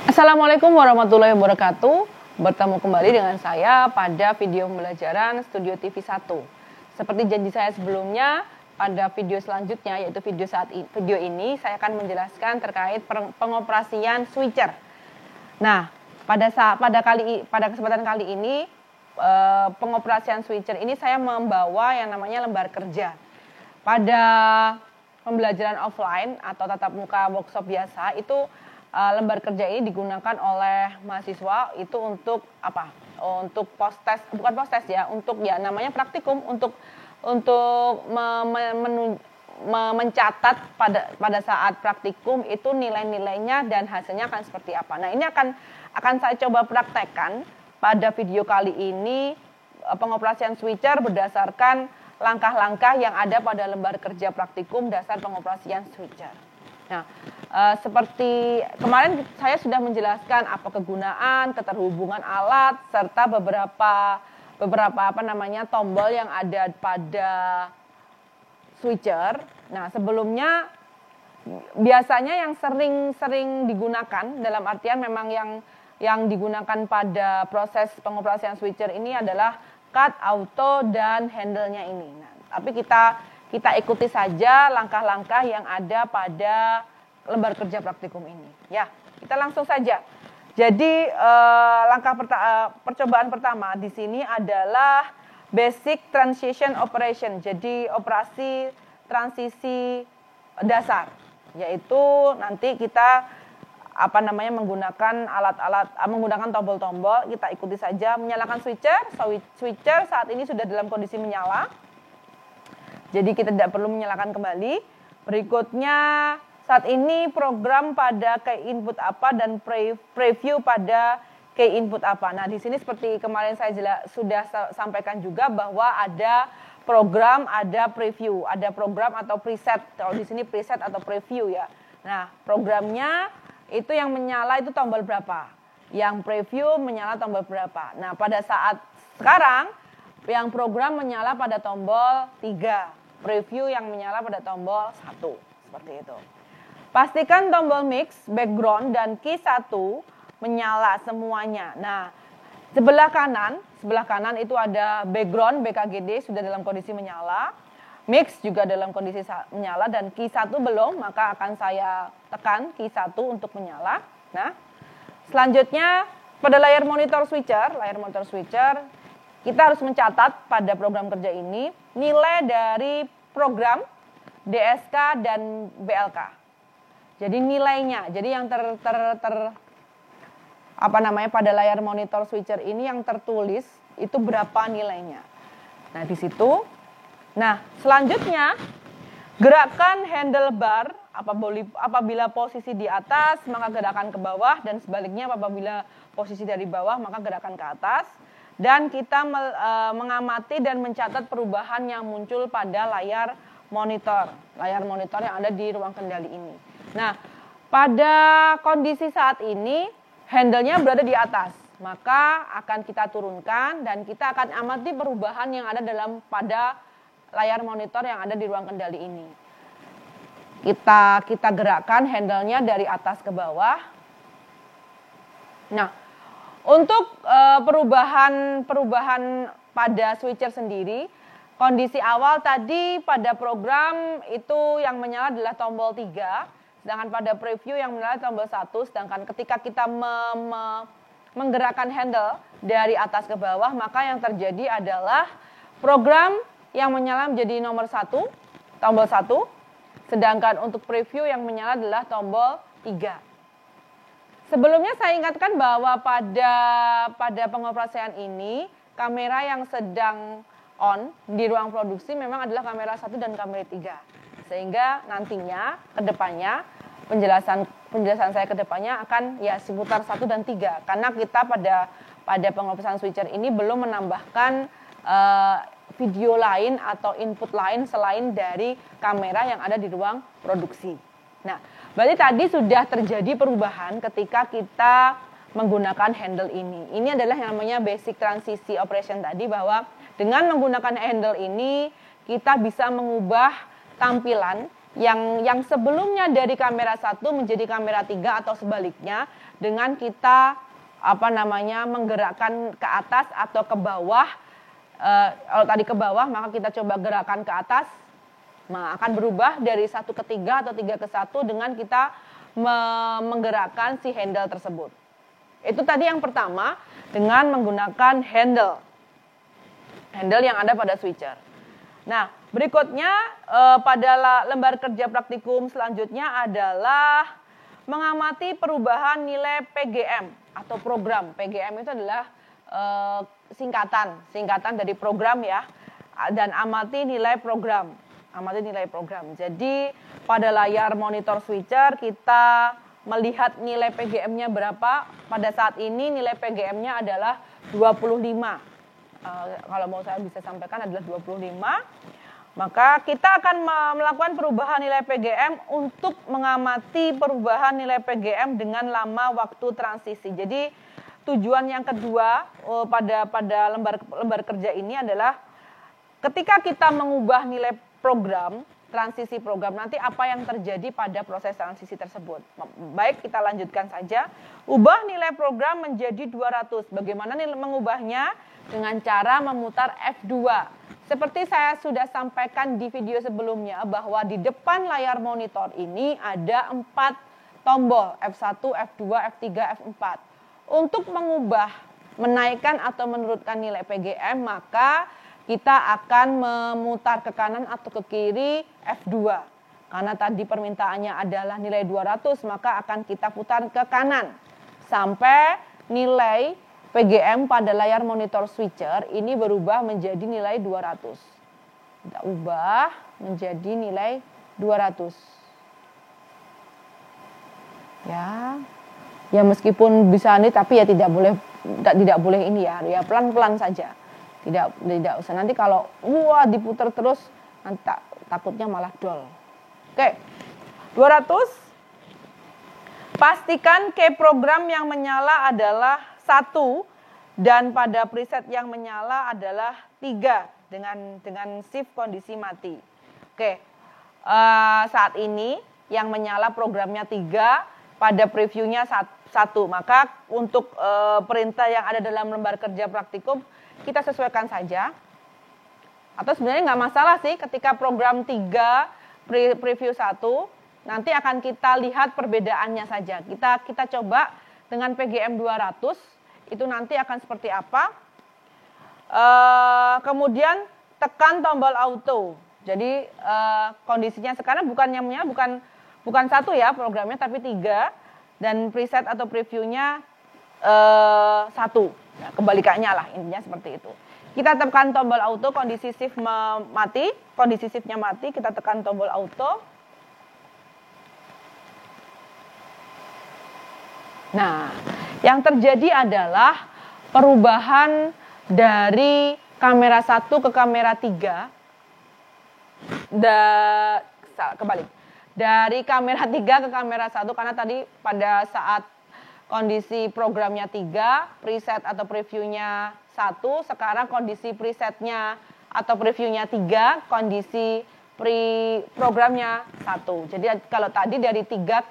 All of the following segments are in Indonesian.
Assalamualaikum warahmatullahi wabarakatuh. Bertemu kembali dengan saya pada video pembelajaran Studio TV 1. Seperti janji saya sebelumnya, pada video selanjutnya yaitu video ini saya akan menjelaskan terkait pengoperasian switcher. Nah, pada kesempatan kali ini pengoperasian switcher ini saya membawa yang namanya lembar kerja. Pada pembelajaran offline atau tatap muka workshop biasa itu lembar kerja ini digunakan oleh mahasiswa itu untuk apa? Untuk untuk namanya praktikum untuk mencatat pada saat praktikum itu nilai-nilainya dan hasilnya akan seperti apa. Nah, ini akan saya coba praktekkan pada video kali ini pengoperasian switcher berdasarkan langkah-langkah yang ada pada lembar kerja praktikum dasar pengoperasian switcher. Nah, seperti kemarin saya sudah menjelaskan apa kegunaan, keterhubungan alat serta beberapa tombol yang ada pada switcher. Nah, sebelumnya biasanya yang sering digunakan dalam artian memang yang digunakan pada proses pengoperasian switcher ini adalah cut, auto dan handle-nya ini. Nah, tapi kita ikuti saja langkah-langkah yang ada pada lembar kerja praktikum ini. Ya, kita langsung saja. Jadi percobaan pertama di sini adalah basic transition operation. Jadi operasi transisi dasar, yaitu nanti kita menggunakan tombol-tombol. Kita ikuti saja, menyalakan switcher. Switcher saat ini sudah dalam kondisi menyala. Jadi kita tidak perlu menyalakan kembali. Berikutnya saat ini program pada key input apa dan preview pada key input apa. Nah, di sini seperti kemarin saya sudah sampaikan juga bahwa ada program, ada preview, ada program atau preset. Kalau di sini preset atau preview ya. Nah, programnya itu yang menyala itu tombol berapa? Yang preview menyala tombol berapa? Nah, pada saat sekarang yang program menyala pada tombol 3. Preview yang menyala pada tombol 1, seperti itu. Pastikan tombol mix, background, dan key 1 menyala semuanya. Nah, sebelah kanan itu ada background, BKGD sudah dalam kondisi menyala. Mix juga dalam kondisi menyala dan key 1 belum, maka akan saya tekan key 1 untuk menyala. Nah, selanjutnya pada layar monitor switcher, kita harus mencatat pada program kerja ini nilai dari program, DSK dan BLK. Jadi nilainya, jadi yang pada layar monitor switcher ini yang tertulis itu berapa nilainya. Nah, di situ. Nah, selanjutnya gerakan handlebar apabila posisi di atas maka gerakan ke bawah dan sebaliknya apabila posisi dari bawah maka gerakan ke atas. Dan kita mengamati dan mencatat perubahan yang muncul pada layar monitor yang ada di ruang kendali ini. Nah, pada kondisi saat ini handle-nya berada di atas, maka akan kita turunkan dan kita akan amati perubahan yang ada pada layar monitor yang ada di ruang kendali ini. Kita gerakkan handle-nya dari atas ke bawah. Nah, untuk perubahan pada switcher sendiri, kondisi awal tadi pada program itu yang menyala adalah tombol 3, sedangkan pada preview yang menyala tombol 1, sedangkan ketika kita menggerakkan handle dari atas ke bawah, maka yang terjadi adalah program yang menyala menjadi nomor 1, tombol 1, sedangkan untuk preview yang menyala adalah tombol 3. Sebelumnya saya ingatkan bahwa pada pengoperasian ini kamera yang sedang on di ruang produksi memang adalah kamera 1 dan kamera 3. Sehingga nantinya kedepannya penjelasan saya kedepannya akan ya seputar 1 dan 3. Karena kita pada pengoperasian switcher ini belum menambahkan video lain atau input lain selain dari kamera yang ada di ruang produksi. Nah, berarti tadi sudah terjadi perubahan ketika kita menggunakan handle ini. Ini adalah yang namanya basic transisi operation tadi, bahwa dengan menggunakan handle ini kita bisa mengubah tampilan yang sebelumnya dari kamera 1 menjadi kamera 3 atau sebaliknya dengan kita menggerakkan ke atas atau ke bawah. Kalau tadi ke bawah maka kita coba gerakan ke atas, nah, akan berubah dari 1 ke 3 atau 3 ke 1 dengan kita menggerakkan si handle tersebut. Itu tadi yang pertama dengan menggunakan handle yang ada pada switcher. Nah, berikutnya pada lembar kerja praktikum selanjutnya adalah mengamati perubahan nilai PGM atau program. PGM itu adalah singkatan dari program ya, dan amati nilai program. Jadi pada layar monitor switcher kita melihat nilai PGM-nya berapa. Pada saat ini nilai PGM-nya adalah 25. Kalau mau saya bisa sampaikan adalah 25. Maka kita akan melakukan perubahan nilai PGM untuk mengamati perubahan nilai PGM dengan lama waktu transisi. Jadi tujuan yang kedua pada lembar kerja ini adalah ketika kita mengubah nilai program, transisi program, nanti apa yang terjadi pada proses transisi tersebut. Baik, kita lanjutkan saja. Ubah nilai program menjadi 200. Bagaimana mengubahnya? Dengan cara memutar F2. Seperti saya sudah sampaikan di video sebelumnya bahwa di depan layar monitor ini ada 4 tombol, F1, F2, F3, F4. Untuk mengubah, menaikkan atau menurunkan nilai PGM, maka kita akan memutar ke kanan atau ke kiri F2. Karena tadi permintaannya adalah nilai 200, maka akan kita putar ke kanan sampai nilai PGM pada layar monitor switcher ini berubah menjadi nilai 200. Kita ubah menjadi nilai 200. Ya meskipun bisa nih, tapi ya tidak boleh ini ya pelan-pelan saja. Tidak usah, nanti kalau diputar terus nanti takutnya malah dol. Oke. 200. Pastikan key program yang menyala adalah 1 dan pada preset yang menyala adalah 3 dengan shift kondisi mati. Oke. Saat ini yang menyala programnya 3, pada previewnya 1. Maka untuk perintah yang ada dalam lembar kerja praktikum kita sesuaikan saja. Atau sebenarnya nggak masalah sih ketika program 3 preview 1 nanti akan kita lihat perbedaannya saja. Kita coba dengan PGM 200 itu nanti akan seperti apa. Kemudian tekan tombol auto. Jadi kondisinya sekarang bukan 1 ya programnya, tapi 3 dan preset atau previewnya 1. Nah, kebalikannya lah, intinya seperti itu. Kita tekan tombol auto, kondisi shift mati, kondisi shiftnya mati, kita tekan tombol auto. Nah, yang terjadi adalah perubahan dari kamera 1 ke kamera 3. Kebalik. Dari kamera 3 ke kamera 1, karena tadi pada saat kondisi programnya 3, preset atau previewnya 1, sekarang kondisi presetnya atau previewnya 3, kondisi programnya 1. Jadi kalau tadi dari 3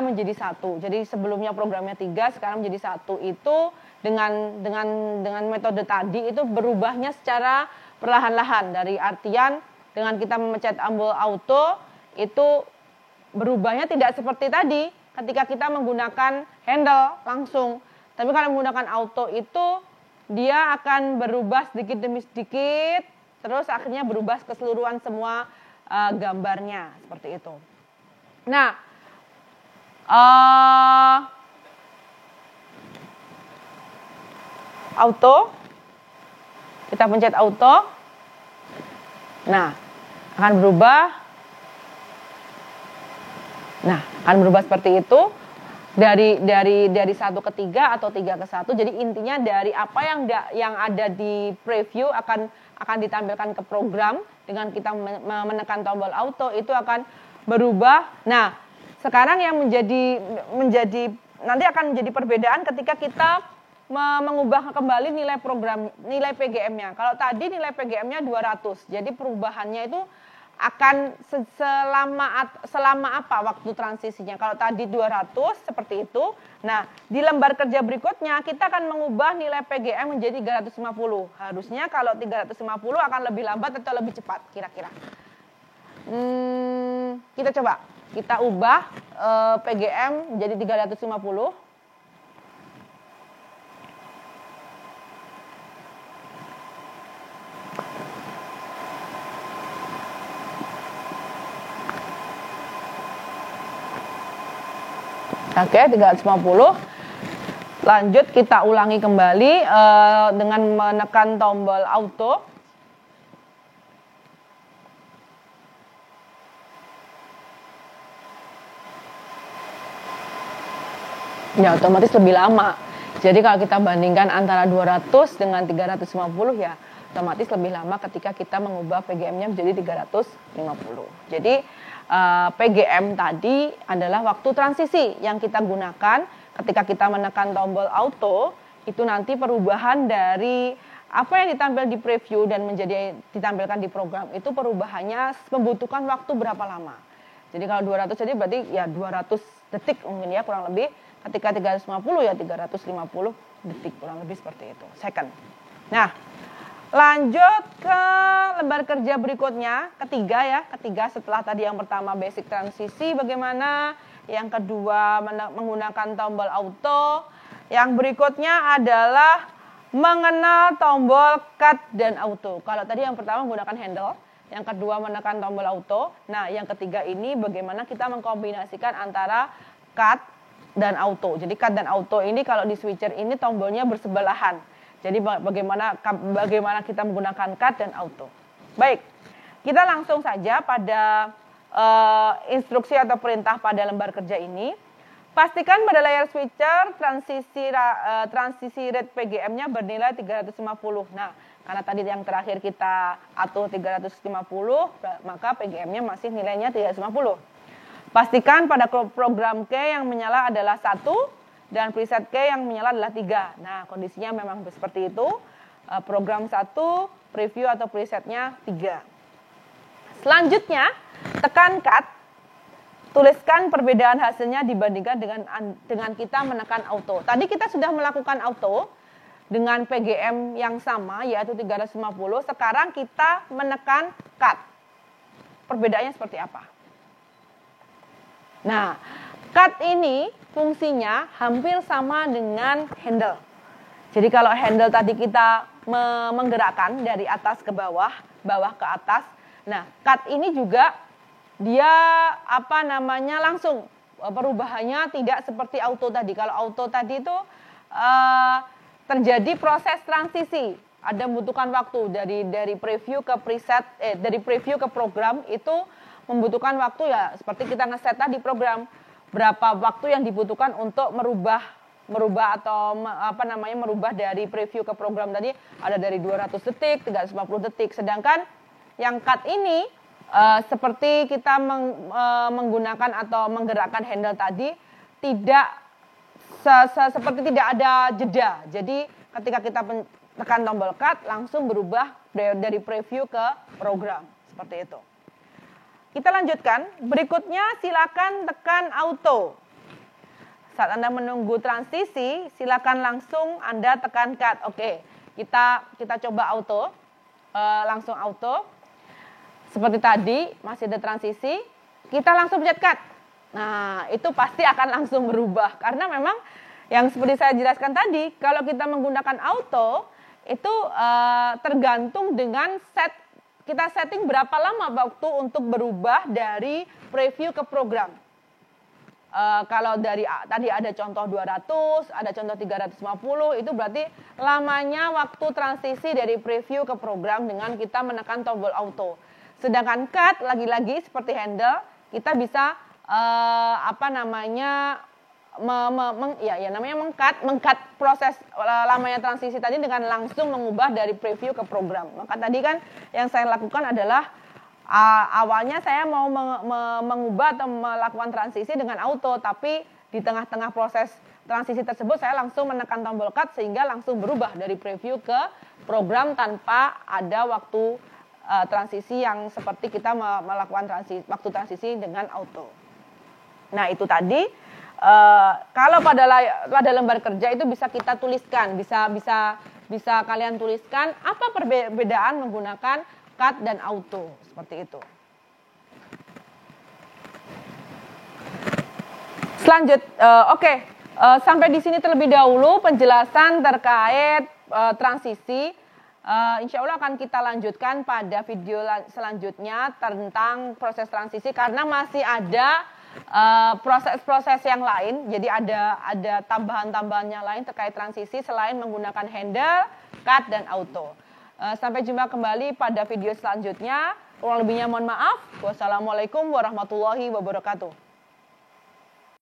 menjadi 1. Jadi sebelumnya programnya 3, sekarang menjadi 1. Itu dengan metode tadi itu berubahnya secara perlahan-lahan. Dari artian dengan kita memencet tombol auto itu berubahnya tidak seperti tadi ketika kita menggunakan handle langsung. Tapi kalau menggunakan auto itu dia akan berubah sedikit demi sedikit, terus akhirnya berubah keseluruhan semua gambarnya seperti itu. Nah, auto, kita pencet auto. Nah, akan berubah. Nah, akan berubah seperti itu dari 1 ke 3 atau 3 ke 1. Jadi intinya dari apa yang ada di preview akan ditampilkan ke program dengan kita menekan tombol auto itu akan berubah. Nah, sekarang yang menjadi nanti akan menjadi perbedaan ketika kita mengubah kembali nilai PGM-nya. Kalau tadi nilai PGM-nya 200. Jadi perubahannya itu akan selama apa waktu transisinya. Kalau tadi 200 seperti itu. Nah, di lembar kerja berikutnya kita akan mengubah nilai PGM menjadi 350. Harusnya kalau 350 akan lebih lambat atau lebih cepat kira-kira. Kita coba. Kita ubah PGM menjadi 350. Oke, 350. Lanjut kita ulangi kembali dengan menekan tombol auto. Ya, otomatis lebih lama. Jadi kalau kita bandingkan antara 200 dengan 350 ya otomatis lebih lama ketika kita mengubah PGM-nya menjadi 350. Jadi PGM tadi adalah waktu transisi yang kita gunakan ketika kita menekan tombol auto. Itu nanti perubahan dari apa yang ditampil di preview dan ditampilkan di program itu perubahannya membutuhkan waktu berapa lama. Jadi kalau 200 jadi berarti ya 200 detik mungkin ya kurang lebih. Ketika 350 ya 350 detik kurang lebih seperti itu. Second. Nah, lanjut ke lembar kerja berikutnya, ketiga setelah tadi yang pertama basic transisi bagaimana, yang kedua menggunakan tombol auto, yang berikutnya adalah mengenal tombol cut dan auto. Kalau tadi yang pertama menggunakan handle, yang kedua menekan tombol auto. Nah, yang ketiga ini bagaimana kita mengkombinasikan antara cut dan auto. Jadi cut dan auto ini kalau di switcher ini tombolnya bersebelahan. Jadi bagaimana kita menggunakan cut dan auto. Baik, kita langsung saja pada instruksi atau perintah pada lembar kerja ini. Pastikan pada layar switcher transisi rate PGM-nya bernilai 350. Nah, karena tadi yang terakhir kita atur 350, maka PGM-nya masih nilainya 350. Pastikan pada program K yang menyala adalah 1 dan preset K yang menyala adalah 3. Nah, kondisinya memang seperti itu. Program 1, preview atau presetnya 3. Selanjutnya, tekan cut. Tuliskan perbedaan hasilnya dibandingkan dengan kita menekan auto. Tadi kita sudah melakukan auto dengan PGM yang sama yaitu 350. Sekarang kita menekan cut. Perbedaannya seperti apa? Nah, cut ini fungsinya hampir sama dengan handle. Jadi kalau handle tadi kita menggerakkan dari atas ke bawah, bawah ke atas. Nah, cut ini juga dia langsung perubahannya tidak seperti auto tadi. Kalau auto tadi itu terjadi proses transisi. Ada membutuhkan waktu dari preview ke preset, dari preview ke program itu membutuhkan waktu ya seperti kita ngeset tadi program berapa waktu yang dibutuhkan untuk merubah atau merubah dari preview ke program tadi ada dari 200 detik, 350 detik. Sedangkan yang cut ini seperti kita menggunakan atau menggerakkan handle tadi tidak seperti tidak ada jeda. Jadi ketika kita tekan tombol cut langsung berubah dari preview ke program seperti itu. Kita lanjutkan. Berikutnya silakan tekan auto. Saat Anda menunggu transisi, silakan langsung Anda tekan cut. Oke, kita coba auto. Langsung auto. Seperti tadi, masih ada transisi. Kita langsung pencet cut. Nah, itu pasti akan langsung berubah. Karena memang yang seperti saya jelaskan tadi, kalau kita menggunakan auto, itu tergantung dengan kita setting berapa lama waktu untuk berubah dari preview ke program. Kalau tadi ada contoh 200, ada contoh 350, itu berarti lamanya waktu transisi dari preview ke program dengan kita menekan tombol auto. Sedangkan cut lagi-lagi seperti handle, kita bisa mengcut proses lamanya transisi tadi dengan langsung mengubah dari preview ke program. Maka tadi kan yang saya lakukan adalah awalnya saya mau mengubah atau melakukan transisi dengan auto, tapi di tengah-tengah proses transisi tersebut saya langsung menekan tombol cut sehingga langsung berubah dari preview ke program tanpa ada waktu transisi yang seperti kita melakukan waktu transisi dengan auto. Nah itu tadi kalau pada lembar kerja itu bisa kita tuliskan, bisa kalian tuliskan apa perbedaan menggunakan cut dan auto seperti itu. Sampai di sini terlebih dahulu penjelasan terkait transisi. Insya Allah akan kita lanjutkan pada video selanjutnya tentang proses transisi karena masih ada proses-proses yang lain. Jadi ada tambahan-tambahan yang lain terkait transisi selain menggunakan handle, cut, dan auto. Sampai jumpa kembali pada video selanjutnya. Kurang lebihnya mohon maaf. Wassalamualaikum warahmatullahi wabarakatuh.